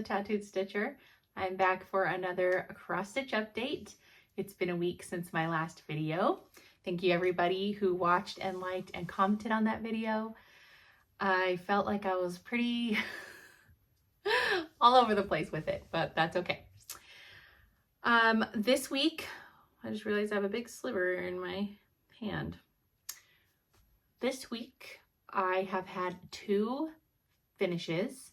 Tattooed Stitcher. I'm back for another cross stitch update. It's been a week since my last video. Thank you everybody who watched and liked and commented on that video. I felt like I was pretty all over the place with it, but that's okay. This week, I just realized I have a big sliver in my hand. This week, I have had 2 finishes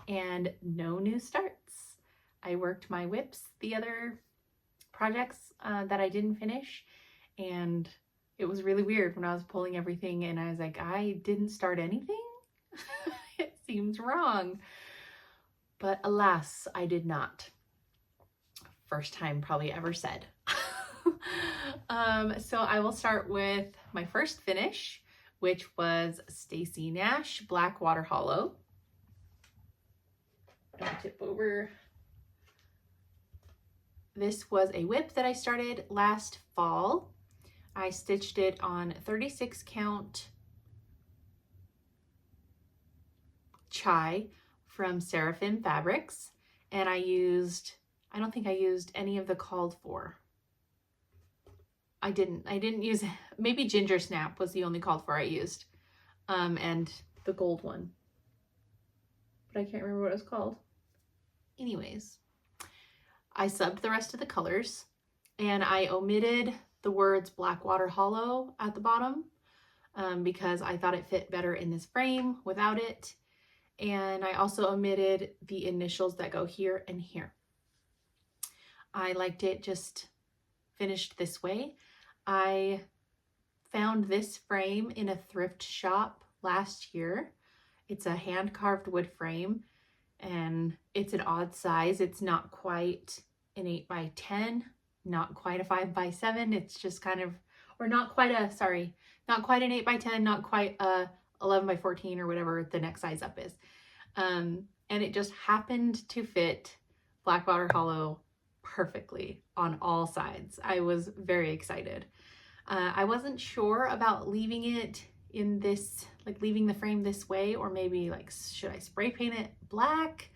and no new starts. I worked my whips, the other projects that I didn't finish, and it was really weird when I was pulling everything and I was like, I didn't start anything? It seems wrong. But alas, I did not. First time probably ever said. So I will start with my first finish, which was Stacy Nash Black Water Hollow. Don't tip over. This was a whip that I started last fall. I stitched it on 36 count Chai from Seraphim Fabrics, and I don't think I used any of the called for. I didn't use, maybe Ginger Snap was the only called for I used, and the gold one, but I can't remember what it was called. Anyways, I subbed the rest of the colors and I omitted the words Blackwater Hollow at the bottom because I thought it fit better in this frame without it. And I also omitted the initials that go here and here. I liked it just finished this way. I found this frame in a thrift shop last year. It's a hand-carved wood frame, and it's an odd size. It's not quite an 8x10, not quite a 5x7. It's just kind of, or not quite an 8x10, not quite a 11x14 or whatever the next size up is. And it just happened to fit Blackwater Hollow perfectly on all sides. I was very excited. I wasn't sure about leaving it in this, like leaving the frame this way, or maybe like, should I spray paint it black?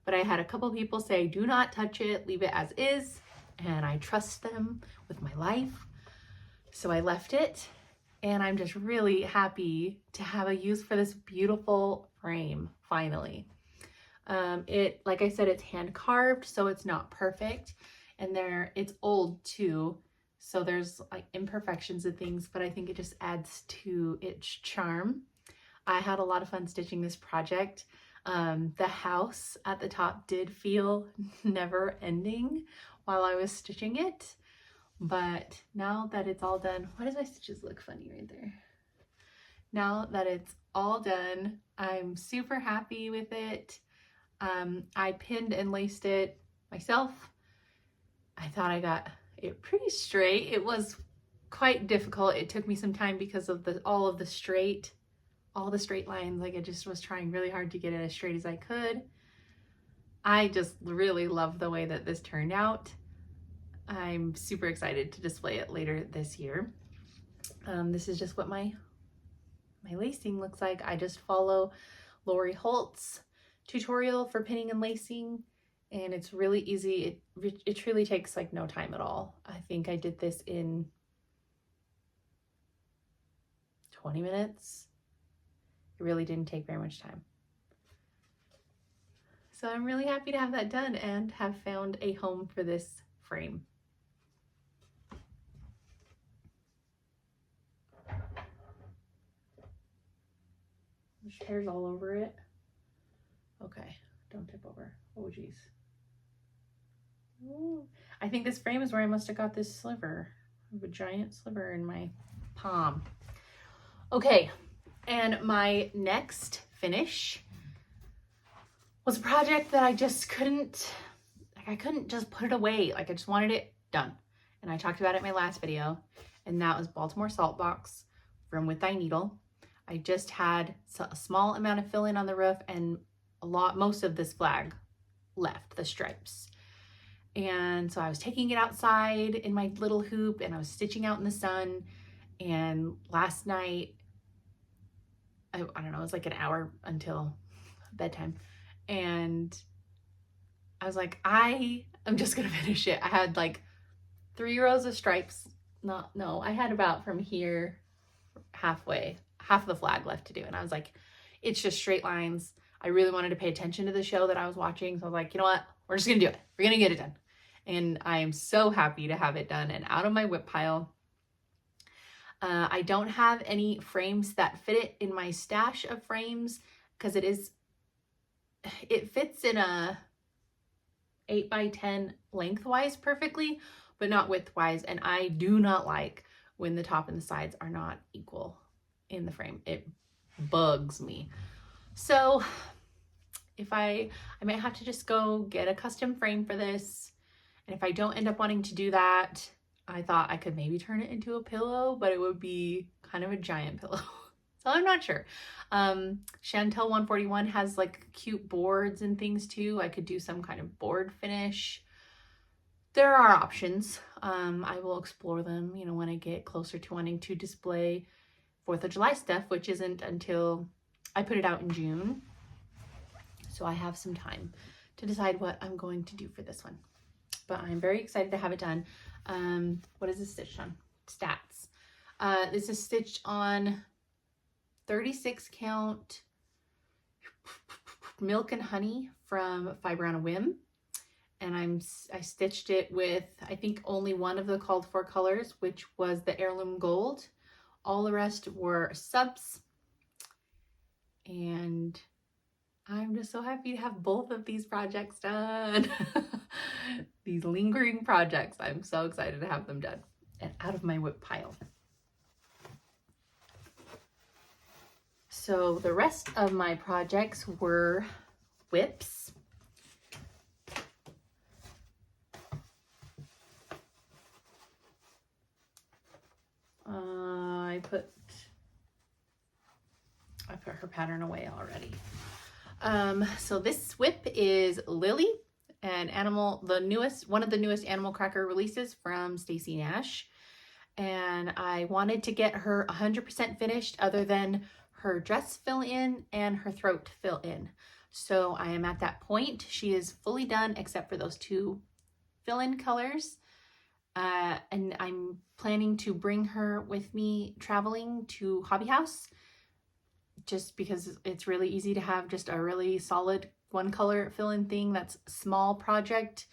But I had a couple people say, do not touch it, leave it as is. And I trust them with my life. So I left it, and I'm just really happy to have a use for this beautiful frame, finally. Like I said, it's hand carved, so it's not perfect. And it's old too. So there's like imperfections and things, but I think it just adds to its charm. I had a lot of fun stitching this project. The house at the top did feel never ending while I was stitching it, but now that it's all done, why does my stitches look funny right there? Now that it's all done, I'm super happy with it. I pinned and laced it myself. I thought I got it pretty straight. It was quite difficult. It took me some time because of all the straight lines. Like I just was trying really hard to get it as straight as I could. I just really love the way that this turned out. I'm super excited to display it later this year. This is just what my lacing looks like. I just follow Lori Holt's tutorial for pinning and lacing, and it's really easy. It truly takes like no time at all. I think I did this in 20 minutes. It really didn't take very much time. So I'm really happy to have that done and have found a home for this frame. There's hairs all over it. Okay, don't tip over. Oh geez. Ooh. I think this frame is where I must have got this sliver. I have a giant sliver in my palm. Okay, and my next finish was a project that I just couldn't, like I couldn't just put it away. Like I just wanted it done. And I talked about it in my last video, and that was Baltimore Salt Box from With Thy Needle. I just had a small amount of fill in on the roof and most of this flag left, the stripes. And so I was taking it outside in my little hoop and I was stitching out in the sun. And last night, I don't know, it was like an hour until bedtime. And I was like, I'm just gonna finish it. I had like 3 rows of stripes. I had about from here half of the flag left to do. And I was like, it's just straight lines. I really wanted to pay attention to the show that I was watching. So I was like, you know what? We're just gonna do it. We're gonna get it done. And I am so happy to have it done and out of my whip pile. I don't have any frames that fit it in my stash of frames because it fits in a 8x10 lengthwise perfectly, but not widthwise. And I do not like when the top and the sides are not equal in the frame. It bugs me. So I might have to just go get a custom frame for this. And if I don't end up wanting to do that, I thought I could maybe turn it into a pillow, but it would be kind of a giant pillow. So I'm not sure. Chantel 141 has like cute boards and things too. I could do some kind of board finish. There are options. I will explore them, you know, when I get closer to wanting to display 4th of July stuff, which isn't until I put it out in June. So I have some time to decide what I'm going to do for this one. But I'm very excited to have it done. What is this stitched on? Stats. This is stitched on 36 count Milk and Honey from Fiber on a Whim. And I stitched it with, I think, only one of the called for colors, which was the Heirloom Gold. All the rest were subs. And I'm just so happy to have both of these projects done. These lingering projects. I'm so excited to have them done and out of my whip pile. So the rest of my projects were whips. I put her pattern away already. So this whip is Lily, one of the newest Animal Cracker releases from Stacy Nash. And I wanted to get her 100% finished other than her dress fill in and her throat fill in. So I am at that point. She is fully done except for those 2 fill in colors. And I'm planning to bring her with me traveling to Hobby House, just because it's really easy to have just a really solid 1 color fill-in thing that's a small project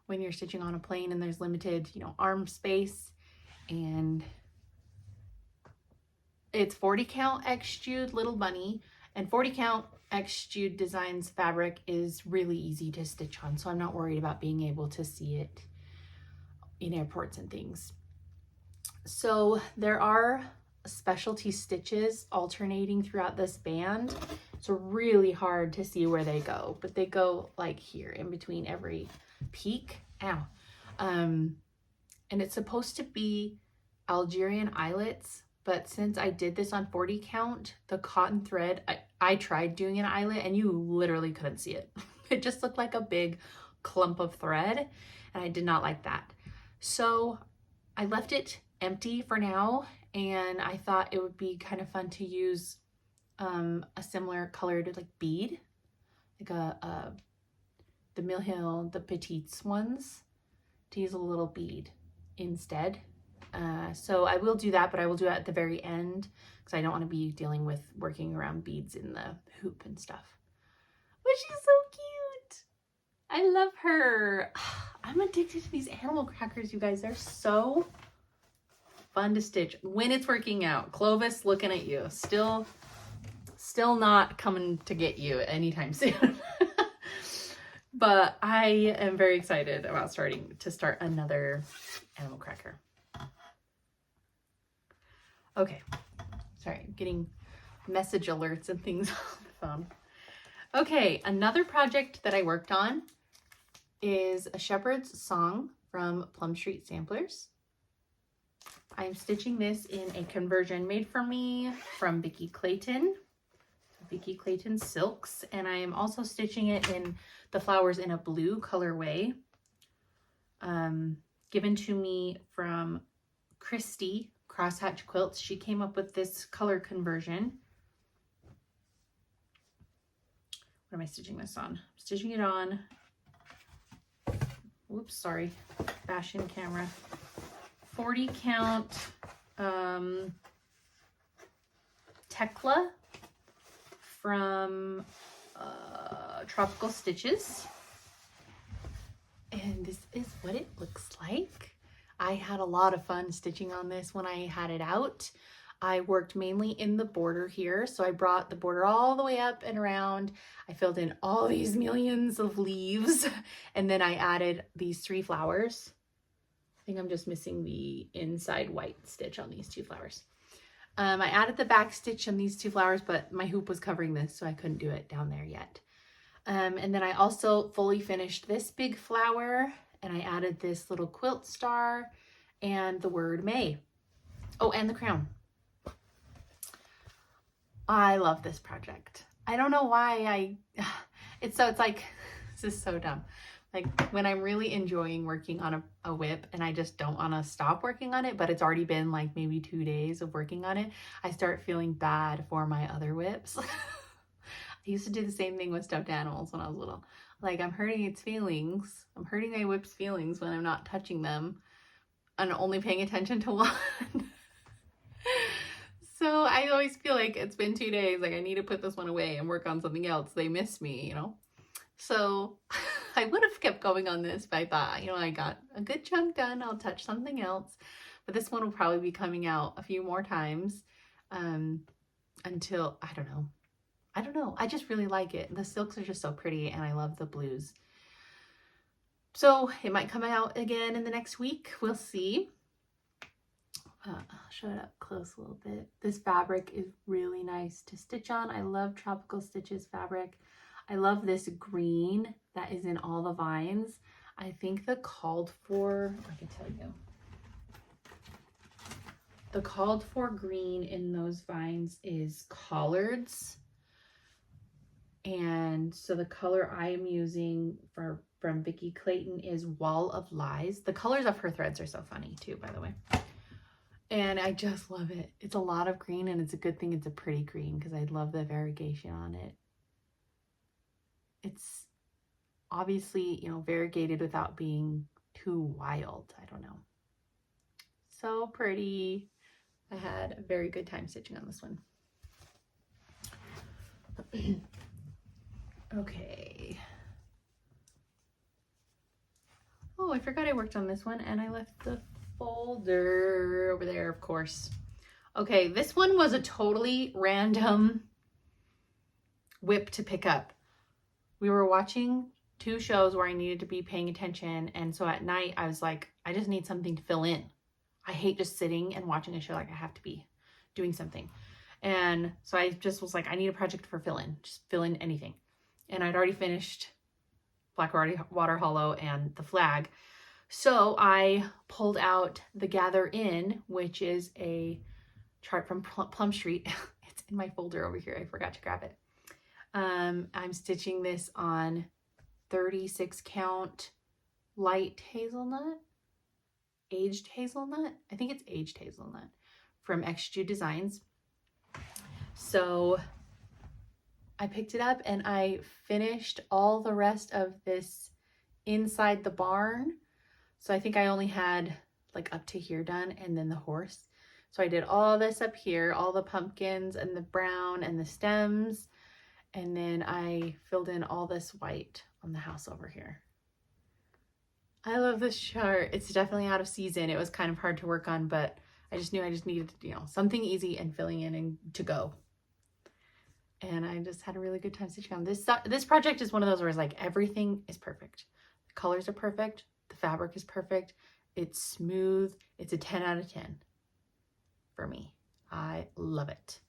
when you're stitching on a plane and there's limited, you know, arm space. And it's 40 count X-Jude Little Bunny, and 40 count X-Jude Designs fabric is really easy to stitch on, so I'm not worried about being able to see it in airports and things. So there are specialty stitches alternating throughout this band. It's really hard to see where they go, but they go like here in between every peak. Ow. And it's supposed to be Algerian eyelets, but since I did this on 40 count, the cotton thread, I tried doing an eyelet and you literally couldn't see it. It just looked like a big clump of thread, and I did not like that. So I left it empty for now, and I thought it would be kind of fun to use a similar colored like bead, like the Mill Hill, the Petites ones, to use a little bead instead. So I will do that, but I will do it at the very end because I don't want to be dealing with working around beads in the hoop and stuff. But she's so cute. I love her. I'm addicted to these animal crackers, you guys. They're so fun to stitch when it's working out. Clovis, looking at you. Still not coming to get you anytime soon. But I am very excited about starting another animal cracker. Okay, sorry, getting message alerts and things on the phone. Okay, another project that I worked on is a shepherd's song from Plum Street Samplers. I'm stitching this in a conversion made for me from Vicki Clayton Silks, and I am also stitching it in the flowers in a blue colorway, given to me from Christy Crosshatch Quilts. She came up with this color conversion. What am I stitching this on? I'm stitching it on, whoops, sorry, fashion camera, 40 count Tekla from Tropical Stitches. And this is what it looks like. I had a lot of fun stitching on this when I had it out. I worked mainly in the border here, so I brought the border all the way up and around. I filled in all these millions of leaves, and then I added these 3 flowers. I think I'm just missing the inside white stitch on these 2 flowers. I added the back stitch on these 2 flowers, but my hoop was covering this, so I couldn't do it down there yet. And then I also fully finished this big flower, and I added this little quilt star and the word May. Oh, and the crown. I love this project. I don't know why it's like, this is so dumb. Like when I'm really enjoying working on a whip and I just don't want to stop working on it, but it's already been like maybe 2 days of working on it, I start feeling bad for my other whips. I used to do the same thing with stuffed animals when I was little. Like I'm hurting its feelings. I'm hurting my whip's feelings when I'm not touching them and only paying attention to one. So I always feel like it's been 2 days, like I need to put this one away and work on something else. They miss me, you know? So I would have kept going on this, but I thought, you know, I got a good chunk done. I'll touch something else. But this one will probably be coming out a few more times until, I don't know. I just really like it. The silks are just so pretty and I love the blues. So it might come out again in the next week. We'll see. I'll show it up close a little bit. This fabric is really nice to stitch on. I love Tropical Stitches fabric. I love this green that is in all the vines. I think the called for, I can tell you, the called for green in those vines is collards. And so the color I am using from Vicki Clayton is Wall of Lies. The colors of her threads are so funny too, by the way. And I just love it. It's a lot of green, and it's a good thing it's a pretty green because I love the variegation on it. It's obviously, you know, variegated without being too wild. I don't know. So pretty. I had a very good time stitching on this one. Okay. Oh, I forgot I worked on this one and I left the folder over there, of course. Okay, this one was a totally random whip to pick up. We were watching 2 shows where I needed to be paying attention, and so at night I was like, I just need something to fill in. I hate just sitting and watching a show. Like I have to be doing something. And so I just was like, I need a project for fill in. Just fill in anything. And I'd already finished Blackwater Hollow and the flag. So I pulled out the Gather In, which is a chart from Plum Street. It's in my folder over here. I forgot to grab it. I'm stitching this on 36 count light hazelnut, aged hazelnut. I think it's aged hazelnut from XG Designs. So I picked it up and I finished all the rest of this inside the barn. So I think I only had like up to here done, and then the horse. So I did all this up here, all the pumpkins and the brown and the stems. And then I filled in all this white on the house over here. I love this chart. It's definitely out of season. It was kind of hard to work on, but I just knew I just needed, you know, something easy and filling in and to go. And I just had a really good time stitching on this. This project is one of those where it's like everything is perfect. The colors are perfect. The fabric is perfect. It's smooth. It's a 10 out of 10 for me. I love it.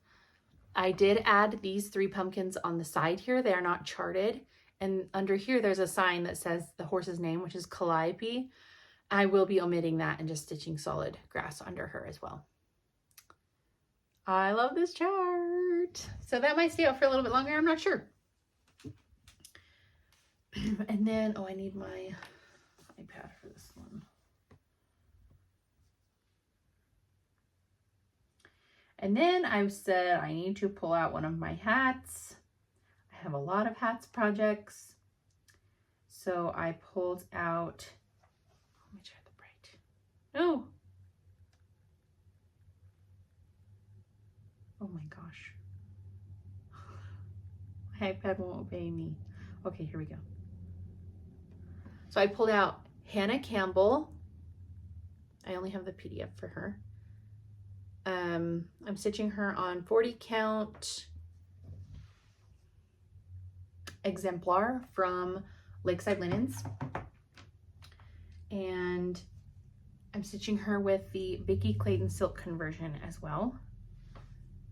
I did add these 3 pumpkins on the side here. They are not charted. And under here, there's a sign that says the horse's name, which is Calliope. I will be omitting that and just stitching solid grass under her as well. I love this chart. So that might stay out for a little bit longer. I'm not sure. And then, oh, I need my iPad for this one. And then I've said I need to pull out one of my hats. I have a lot of hats projects. So I pulled out, let me try the bright. No. Oh my gosh. My iPad won't obey me. Okay, here we go. So I pulled out Hannah Campbell. I only have the PDF for her. I'm stitching her on 40 count exemplar from Lakeside Linens. And I'm stitching her with the Vicki Clayton silk conversion as well.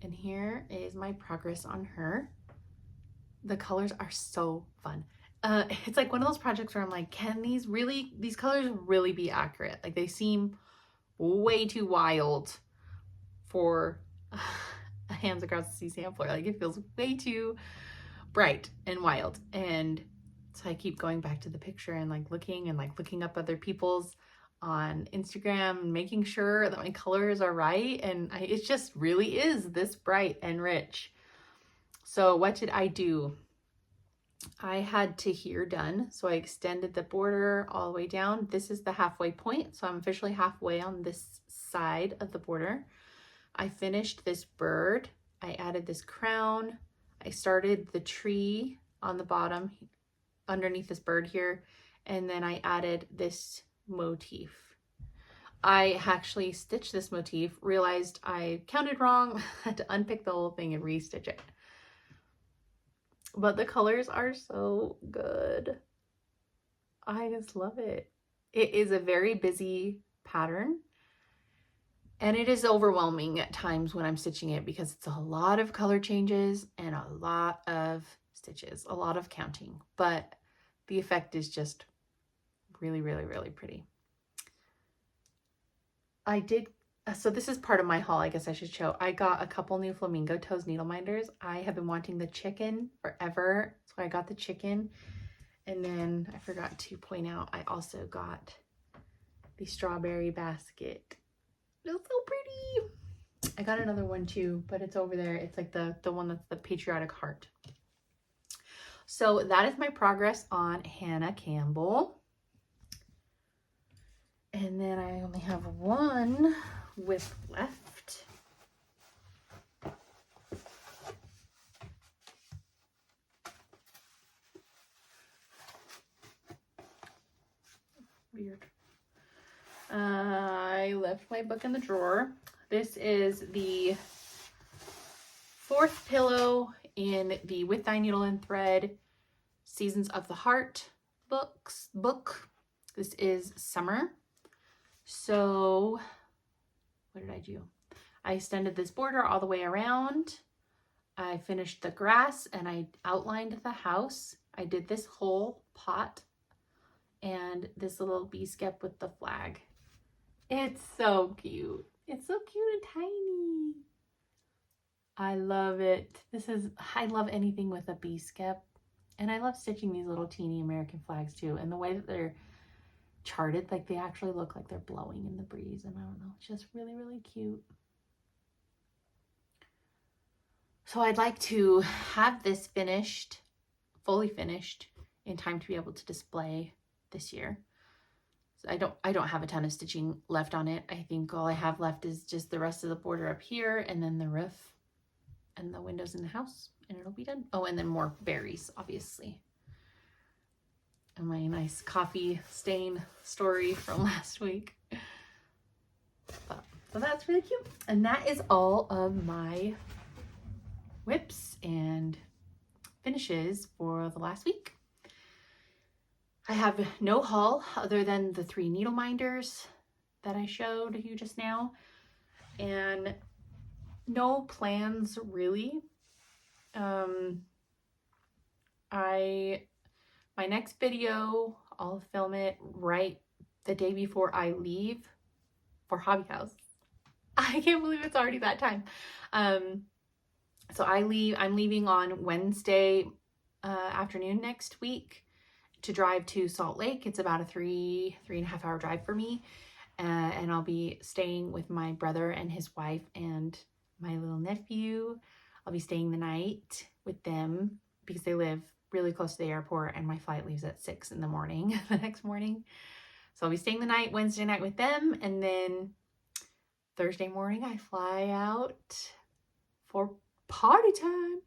And here is my progress on her. The colors are so fun. It's like one of those projects where I'm like, can these colors really be accurate? Like, they seem way too wild for a Hands Across the Sea sampler. Like, it feels way too bright and wild. And so I keep going back to the picture and looking up other people's on Instagram and making sure that my colors are right. And it just really is this bright and rich. So what did I do? I had to here done. So I extended the border all the way down. This is the halfway point. So I'm officially halfway on this side of the border. I finished this bird. I added this crown. I started the tree on the bottom underneath this bird here. And then I added this motif. I actually stitched this motif, realized I counted wrong, had to unpick the whole thing and restitch it. But the colors are so good. I just love it. It is a very busy pattern. And it is overwhelming at times when I'm stitching it because it's a lot of color changes and a lot of stitches, a lot of counting. But the effect is just really, really, really pretty. So this is part of my haul, I guess I should show. I got a couple new Flamingo Toes needle minders. I have been wanting the chicken forever, so I got the chicken. And then I forgot to point out, I also got the strawberry basket. It's so pretty. I got another one too, but it's over there. It's like the one that's the patriotic heart. So that is my progress on Hannah Campbell. And then I only have one whip left. Weird. I left my book in the drawer. This is the 4th pillow in the With Thy Needle and Thread Seasons of the Heart book. This is summer. So what did I do? I extended this border all the way around. I finished the grass and I outlined the house. I did this whole pot and this little bee skep with the flag. It's so cute. It's so cute and tiny. I love it. I love anything with a bee skep. And I love stitching these little teeny American flags too. And the way that they're charted, like they actually look like they're blowing in the breeze. And I don't know, it's just really, really cute. So I'd like to have this finished, fully finished, in time to be able to display this year. So I don't have a ton of stitching left on it. I think all I have left is just the rest of the border up here and then the roof and the windows in the house, and it'll be done. Oh, and then more berries, obviously. And my nice coffee stain story from last week. So that's really cute. And that is all of my whips and finishes for the last week. I have no haul other than the 3 needle minders that I showed you just now, and no plans really My next video, I'll film it right the day before I leave for Hobby House. I can't believe it's already that time. So I'm leaving on Wednesday afternoon next week to drive to Salt Lake. It's about a 3.5 hour drive for me. And I'll be staying with my brother and his wife and my little nephew. I'll be staying the night with them because they live really close to the airport and my flight leaves at 6 in the morning the next morning. So I'll be staying the night Wednesday night with them, and then Thursday morning I fly out for party time.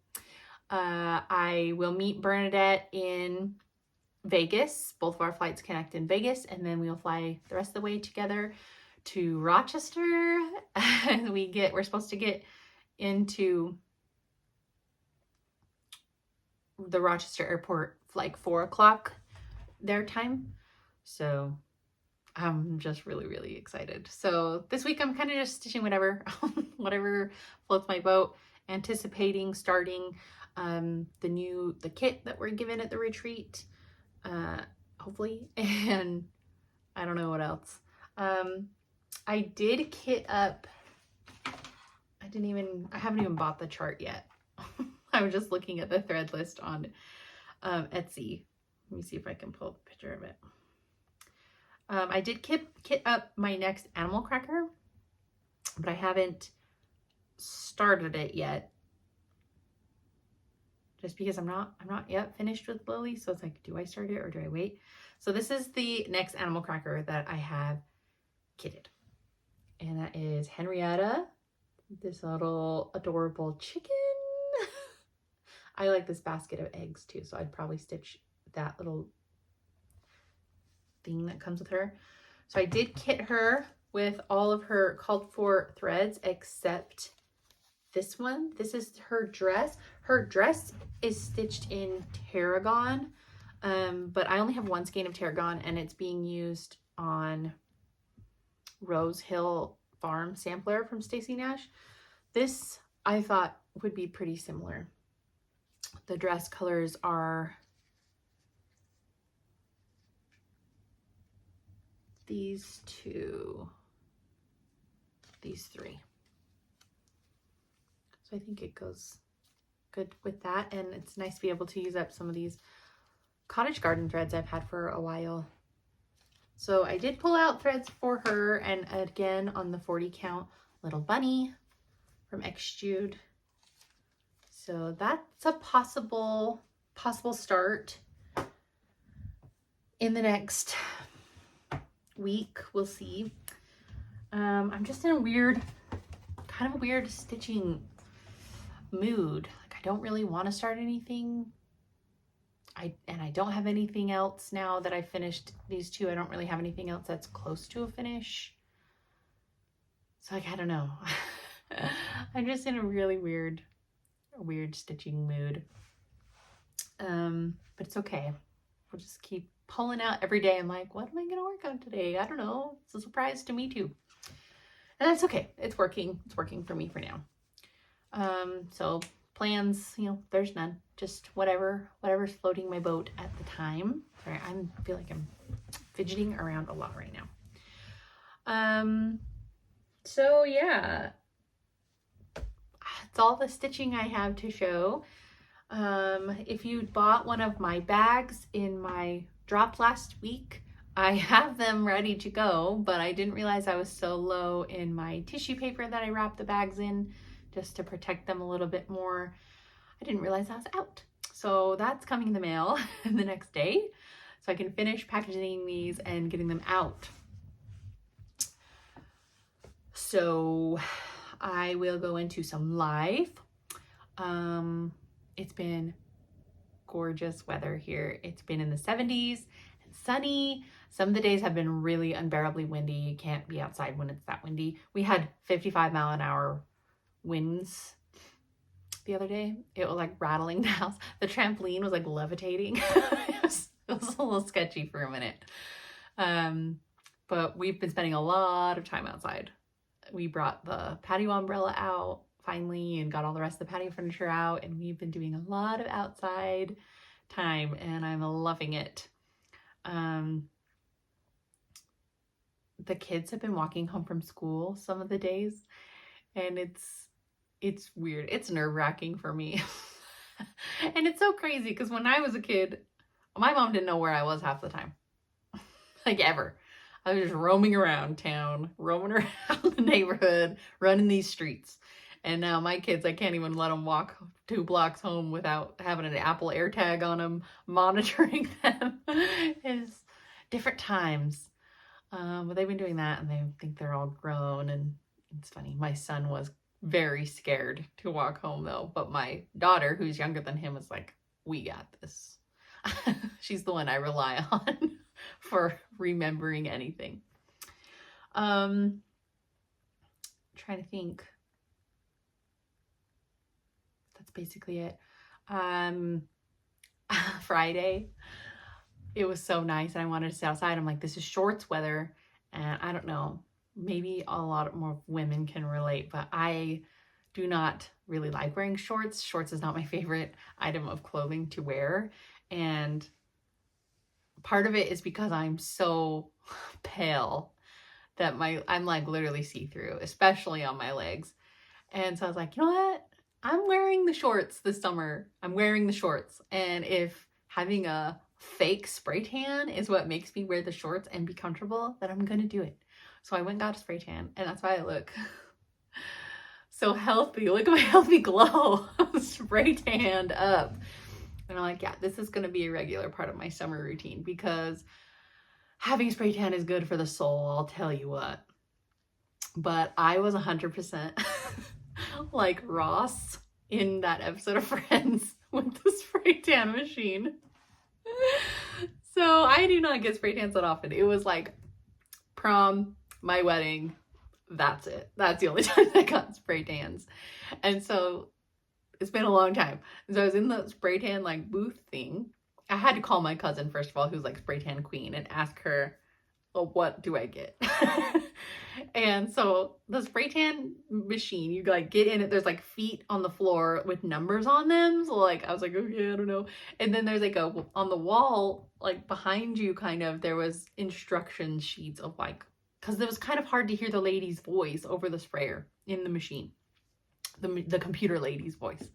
I will meet Bernadette in Vegas. Both of our flights connect in Vegas, and then we'll fly the rest of the way together to Rochester. And we're supposed to get into the Rochester airport like 4 o'clock their time. So I'm just really, really excited. So this week I'm kind of just stitching whatever floats my boat, anticipating starting the kit that we're given at the retreat, hopefully, and I don't know what else. I did kit up. I haven't even bought the chart yet. I was just looking at the thread list on Etsy. Let me see if I can pull a picture of it. I did kit up my next animal cracker, but I haven't started it yet. Just because I'm not yet finished with Lily. So it's like, do I start it or do I wait? So this is the next animal cracker that I have kitted. And that is Henrietta, this little adorable chicken. I like this basket of eggs too, so I'd probably stitch that little thing that comes with her. So I did kit her with all of her called for threads except this one. This is her dress. Her dress is stitched in tarragon, but I only have one skein of tarragon and it's being used on Rose Hill Farm sampler from Stacy Nash. This I thought would be pretty similar. The dress colors are these two, these three. So I think it goes good with that, and it's nice to be able to use up some of these cottage garden threads I've had for a while. So I did pull out threads for her, and again on the 40 count little bunny from Xjude. So that's a possible start in the next week. We'll see. I'm just in a kind of weird stitching mood. Like I don't really want to start anything. I don't have anything else now that I finished these two. I don't really have anything else that's close to a finish. So like, I don't know. I'm just in a really weird stitching mood. But it's okay. We'll just keep pulling out every day. I'm like, what am I gonna work on today? I don't know. It's a surprise to me too. And that's okay. It's working. It's working for me for now. So plans, there's none. Just whatever's floating my boat at the time. Sorry, I feel like I'm fidgeting around a lot right now. So yeah, that's all the stitching I have to show. If you bought one of my bags in my drop last week, I have them ready to go, but I didn't realize I was so low in my tissue paper that I wrapped the bags in just to protect them a little bit more. I didn't realize I was out. So that's coming in the mail the next day, so I can finish packaging these and getting them out. So I will go into some life. It's been gorgeous weather here. It's been in the 70s and sunny. Some of the days have been really unbearably windy. You can't be outside when it's that windy. We had 55-mile-an-hour winds the other day. It was like rattling the house. The trampoline was like levitating. It was a little sketchy for a minute. But we've been spending a lot of time outside. We brought the patio umbrella out. finally and got all the rest of the patio furniture out, and we've been doing a lot of outside time and I'm loving it. The kids have been walking home from school some of the days, and it's weird. It's nerve-wracking for me. And it's so crazy because when I was a kid, my mom didn't know where I was half the time. Like ever. I was just roaming around town, roaming around the neighborhood, running these streets. And now my kids, I can't even let them walk 2 blocks home without having an Apple AirTag on them, monitoring them. It's different times. But they've been doing that, and they think they're all grown, and it's funny. My son was very scared to walk home though, but my daughter, who's younger than him, was like, we got this. She's the one I rely on for remembering anything. Trying to think. That's basically it. Friday, it was so nice and I wanted to sit outside. I'm like, this is shorts weather, and I don't know, maybe a lot more women can relate, but I do not really like wearing shorts. Shorts is not my favorite item of clothing to wear, and part of it is because I'm so pale that I'm like literally see-through, especially on my legs. And so I was like, you know what? I'm wearing the shorts this summer. I'm wearing the shorts. And if having a fake spray tan is what makes me wear the shorts and be comfortable, then I'm gonna do it. So I went and got a spray tan, and that's why I look so healthy. Look at my healthy glow. Spray tanned up. And I'm like, yeah, this is gonna be a regular part of my summer routine, because having a spray tan is good for the soul, I'll tell you what. But I was 100% like Ross in that episode of Friends with the spray tan machine. So I do not get spray tans that often. It was like prom, my wedding, that's it. That's the only time I got spray tans. And so it's been a long time. So I was in the spray tan like booth thing. I had to call my cousin, first of all, who's like spray tan queen, and ask her, oh, what do I get? And so the spray tan machine, you like get in it, there's like feet on the floor with numbers on them. So like, I was like, okay, I don't know. And then there's like on the wall, like behind you kind of, there was instruction sheets of like, cause it was kind of hard to hear the lady's voice over the sprayer in the machine, the computer lady's voice.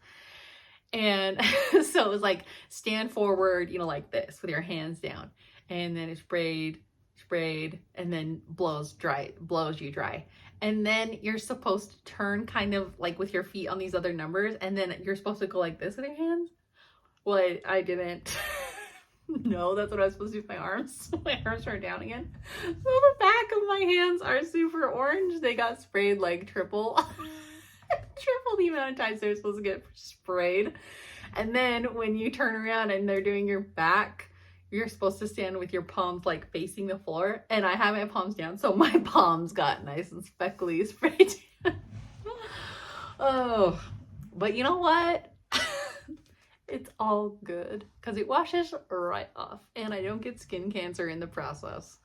And so it was like, stand forward, you know, like this with your hands down. And then it sprayed, and then blows you dry. And then you're supposed to turn kind of like with your feet on these other numbers, and then you're supposed to go like this with your hands. Well, I didn't know that's what I was supposed to do with my arms. My arms are down again. So the back of my hands are super orange. They got sprayed like triple the amount of times they're supposed to get sprayed. And then when you turn around and they're doing your back, you're supposed to stand with your palms like facing the floor, and I have my palms down, so my palms got nice and speckly sprayed. Oh, but you know what? It's all good because it washes right off, and I don't get skin cancer in the process.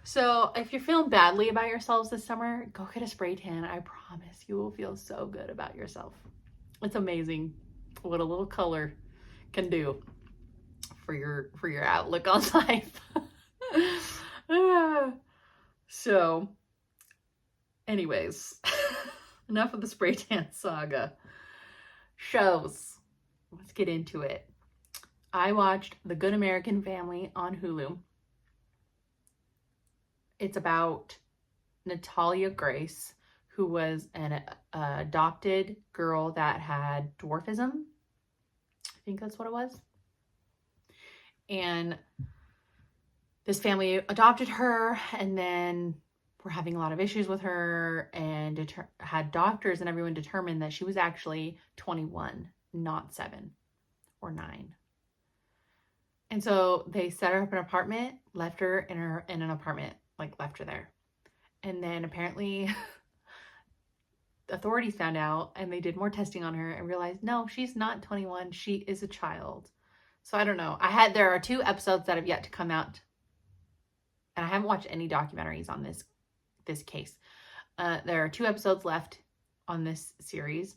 So if you're feeling badly about yourselves this summer, go get a spray tan. I promise you will feel so good about yourself. It's amazing what a little color can do for your outlook on life. So anyways, enough of the spray tan saga. Shows. Let's get into it. I watched The Good American Family on Hulu. It's about Natalia Grace, who was an adopted girl that had dwarfism. I think that's what it was. And this family adopted her, and then were having a lot of issues with her, and had doctors and everyone determined that she was actually 21, not 7 or 9. And so they set her up in an apartment, left her in an apartment, like left her there. And then apparently authorities found out, and they did more testing on her and realized, no, she's not 21. She is a child. So I don't know. There are 2 episodes that have yet to come out, and I haven't watched any documentaries on this case. There are 2 episodes left on this series.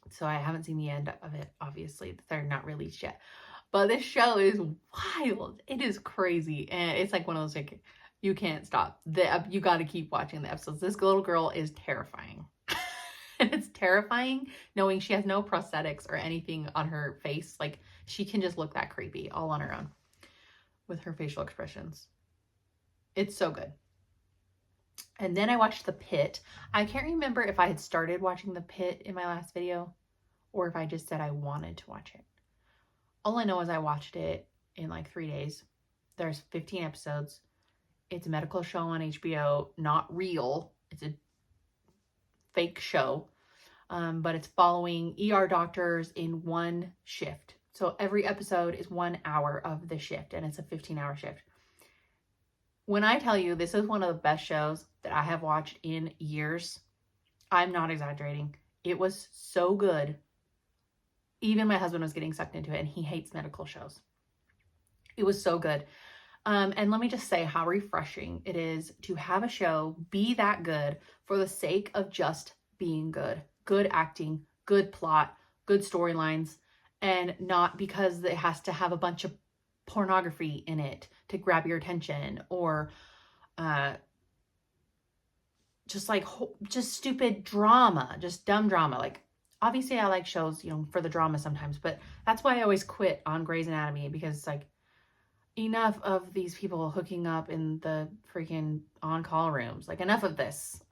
So I haven't seen the end of it, obviously. They're not released yet. But this show is wild. It is crazy. And it's like one of those, like, you can't stop. You got to keep watching the episodes. This little girl is terrifying. And it's terrifying knowing she has no prosthetics or anything on her face. Like, she can just look that creepy all on her own with her facial expressions. It's so good. And then I watched The Pit. I can't remember if I had started watching The Pit in my last video or if I just said I wanted to watch it. All I know is I watched it in like 3 days. There's 15 episodes. It's a medical show on HBO, not real. It's a fake show, but it's following ER doctors in one shift. So every episode is 1 hour of the shift, and it's a 15-hour shift. When I tell you this is one of the best shows that I have watched in years, I'm not exaggerating. It was so good. Even my husband was getting sucked into it, and he hates medical shows. It was so good. And let me just say how refreshing it is to have a show be that good for the sake of just being good. Good acting, good plot, good storylines, and not because it has to have a bunch of pornography in it to grab your attention, or just stupid drama, just dumb drama. Like, obviously I like shows, you know, for the drama sometimes, but that's why I always quit on Grey's Anatomy, because it's like, enough of these people hooking up in the freaking on-call rooms. Like, enough of this.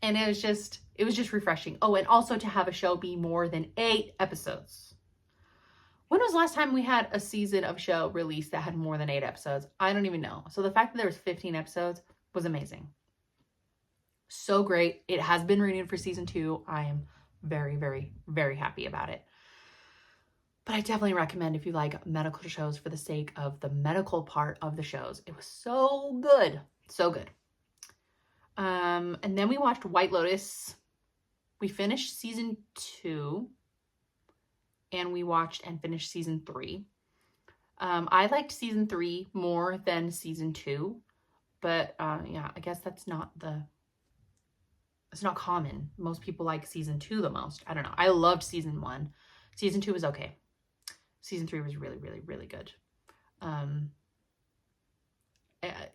And it was just refreshing. Oh, and also to have a show be more than 8 episodes. When was the last time we had a season of show released that had more than 8 episodes? I don't even know. So the fact that there was 15 episodes was amazing. So great. It has been renewed for season 2. I am very, very, very happy about it. But I definitely recommend if you like medical shows for the sake of the medical part of the shows. It was so good. So good. And then we watched White Lotus. We finished season 2. And we watched and finished season 3. I liked season 3 more than season 2. But yeah, I guess it's not common. Most people like season 2 the most. I don't know. I loved season 1. Season 2 was okay. Season 3 was really, really, really good.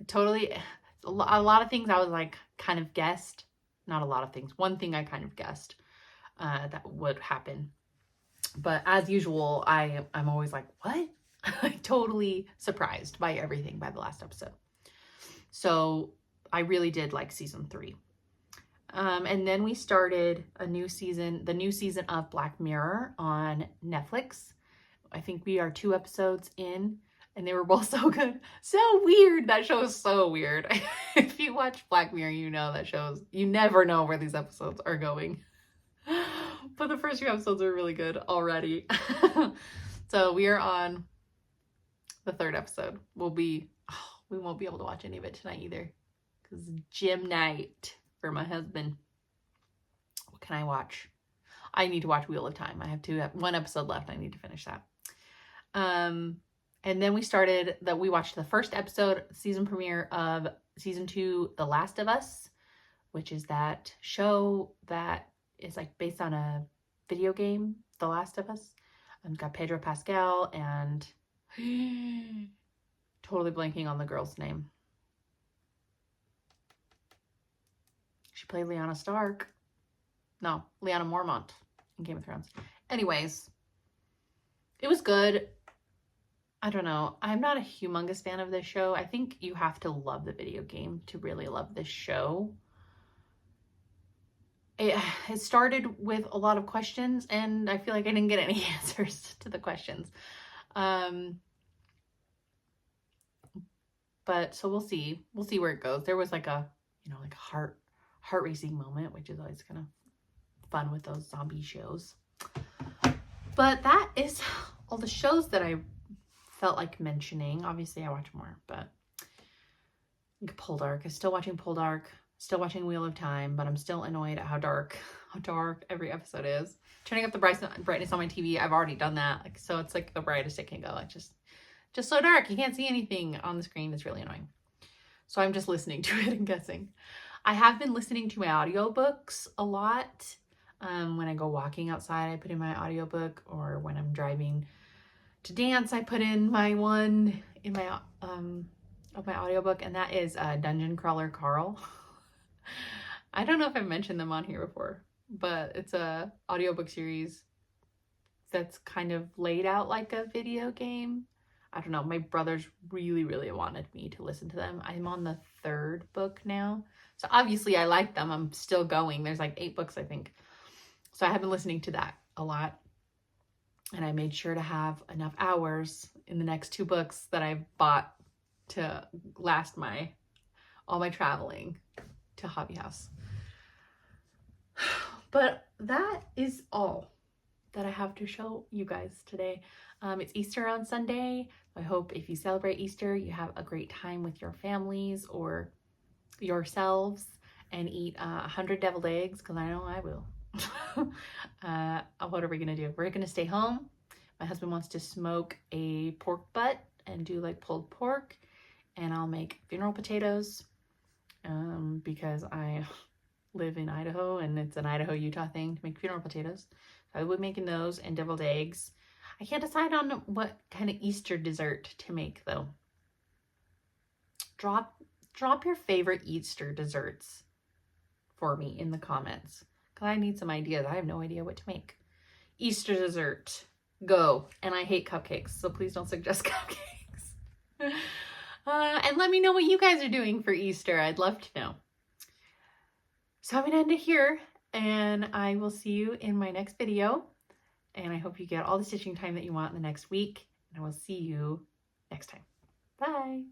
Totally, a lot of things I was like, kind of guessed. Not a lot of things. One thing I kind of guessed that would happen. But as usual, I'm always like, what? Like, totally surprised by everything by the last episode. So I really did like season 3. And then we started the new season of Black Mirror on Netflix. I think we are 2 episodes in, and they were both so good. So weird. That show is so weird. If you watch Black Mirror, you know that shows, you never know where these episodes are going. But the first few episodes are really good already. So we are on the 3rd episode. We won't be able to watch any of it tonight either, because gym night for my husband. What can I watch? I need to watch Wheel of Time. I have 1 episode left. I need to finish that. And then we watched the first episode, season premiere of season 2, The Last of Us, which is that show that is like based on a video game, The Last of Us. Got Pedro Pascal and totally blanking on the girl's name. She played Lyanna Stark. No, Lyanna Mormont in Game of Thrones. Anyways, it was good. I don't know. I'm not a humongous fan of this show. I think you have to love the video game to really love this show. It started with a lot of questions, and I feel like I didn't get any answers to the questions. But so we'll see. We'll see where it goes. There was like a heart racing moment, which is always kind of fun with those zombie shows. But that is all the shows that I felt like mentioning. Obviously I watch more, but Poldark. I'm still watching Poldark, still watching Wheel of Time, but I'm still annoyed at how dark every episode is. Turning up the brightness on my TV, I've already done that. Like, so it's like the brightest it can go. Like, just so dark. You can't see anything on the screen. It's really annoying. So I'm just listening to it and guessing. I have been listening to my audiobooks a lot. When I go walking outside, I put in my audiobook, or when I'm driving to dance, I put in my one in my of my audiobook, and that is Dungeon Crawler Carl. I don't know if I've mentioned them on here before, but it's a audiobook series that's kind of laid out like a video game. I don't know. My brothers really, really wanted me to listen to them. I'm on the 3rd book now. So obviously I like them. I'm still going. There's like 8 books, I think. So I have been listening to that a lot. And I made sure to have enough hours in the next 2 books that I bought to last all my traveling to Hobby House. But that is all that I have to show you guys today. It's Easter on Sunday. I hope if you celebrate Easter, you have a great time with your families or yourselves and eat 100 deviled eggs, because I know I will. What are we gonna do? We're gonna stay home. My husband wants to smoke a pork butt and do like pulled pork, and I'll make funeral potatoes because I live in Idaho and it's an Idaho-Utah thing to make funeral potatoes. So I will be making those and deviled eggs. I can't decide on what kind of Easter dessert to make though. Drop your favorite Easter desserts for me in the comments, because I need some ideas. I have no idea what to make. Easter dessert, go. And I hate cupcakes, so please don't suggest cupcakes. And let me know what you guys are doing for Easter. I'd love to know. So I'm gonna end it here, and I will see you in my next video. And I hope you get all the stitching time that you want in the next week. And I will see you next time. Bye.